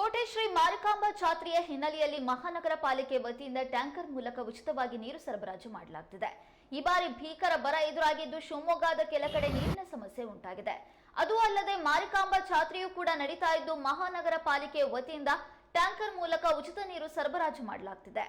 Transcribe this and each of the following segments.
ಕೋಟೆ ಶ್ರೀ ಮಾರಿಕಾಂಬಾ ಜಾತ್ರೆಯ ಹಿನ್ನೆಲೆಯಲ್ಲಿ ಮಹಾನಗರ ಪಾಲಿಕೆ ವತಿಯಿಂದ ಟ್ಯಾಂಕರ್ ಮೂಲಕ ಉಚಿತವಾಗಿ ನೀರು ಸರಬರಾಜು ಮಾಡಲಾಗುತ್ತಿದೆ. ಈ ಬಾರಿ ಭೀಕರ ಬರ ಎದುರಾಗಿದ್ದು ಶಿವಮೊಗ್ಗದ ಕೆಲ ಕಡೆ ನೀರಿನ ಸಮಸ್ಯೆ ಉಂಟಾಗಿದೆ. ಅದು ಅಲ್ಲದೆ ಮಾರಿಕಾಂಬಾ ಜಾತ್ರೆಯೂ ಕೂಡ ನಡೀತಾ ಇದ್ದು ಮಹಾನಗರ ಪಾಲಿಕೆ ವತಿಯಿಂದ ಟ್ಯಾಂಕರ್ ಮೂಲಕ ಉಚಿತ ನೀರು ಸರಬರಾಜು ಮಾಡಲಾಗುತ್ತಿದೆ.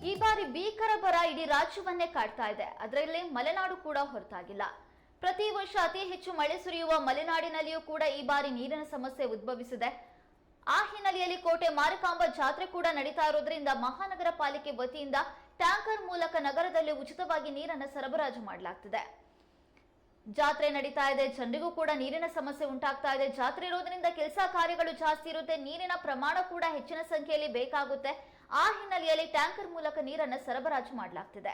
ಈ ಬಾರಿ ಭೀಕರ ಬರ ಇಡೀ ರಾಜ್ಯವನ್ನೇ ಕಾಡ್ತಾ ಇದೆ. ಅದರಲ್ಲಿ ಮಲೆನಾಡು ಕೂಡ ಹೊರತಾಗಿಲ್ಲ. ಪ್ರತಿ ವರ್ಷ ಅತಿ ಹೆಚ್ಚು ಮಳೆ ಸುರಿಯುವ ಮಲೆನಾಡಿನಲ್ಲಿಯೂ ಕೂಡ ಈ ಬಾರಿ ನೀರಿನ ಸಮಸ್ಯೆ ಉದ್ಭವಿಸಿದೆ. ಆ ಹಿನ್ನೆಲೆಯಲ್ಲಿ ಕೋಟೆ ಮಾರಿಕಾಂಬಾ ಜಾತ್ರೆ ಕೂಡ ನಡೀತಾ ಇರೋದ್ರಿಂದ ಮಹಾನಗರ ಪಾಲಿಕೆ ವತಿಯಿಂದ ಟ್ಯಾಂಕರ್ ಮೂಲಕ ನಗರದಲ್ಲಿ ಉಚಿತವಾಗಿ ನೀರನ್ನು ಸರಬರಾಜು ಮಾಡಲಾಗ್ತಿದೆ. ಜಾತ್ರೆ ನಡೀತಾ ಇದೆ, ಜನರಿಗೂ ಕೂಡ ನೀರಿನ ಸಮಸ್ಯೆ ಉಂಟಾಗ್ತಾ ಇದೆ. ಜಾತ್ರೆ ಇರೋದ್ರಿಂದ ಕೆಲಸ ಕಾರ್ಯಗಳು ಜಾಸ್ತಿ ಇರುತ್ತೆ, ನೀರಿನ ಪ್ರಮಾಣ ಕೂಡ ಹೆಚ್ಚಿನ ಸಂಖ್ಯೆಯಲ್ಲಿ ಬೇಕಾಗುತ್ತೆ. ಆ ಹಿನ್ನೆಲೆಯಲ್ಲಿ ಟ್ಯಾಂಕರ್ ಮೂಲಕ ನೀರನ್ನು ಸರಬರಾಜು ಮಾಡಲಾಗ್ತಿದೆ.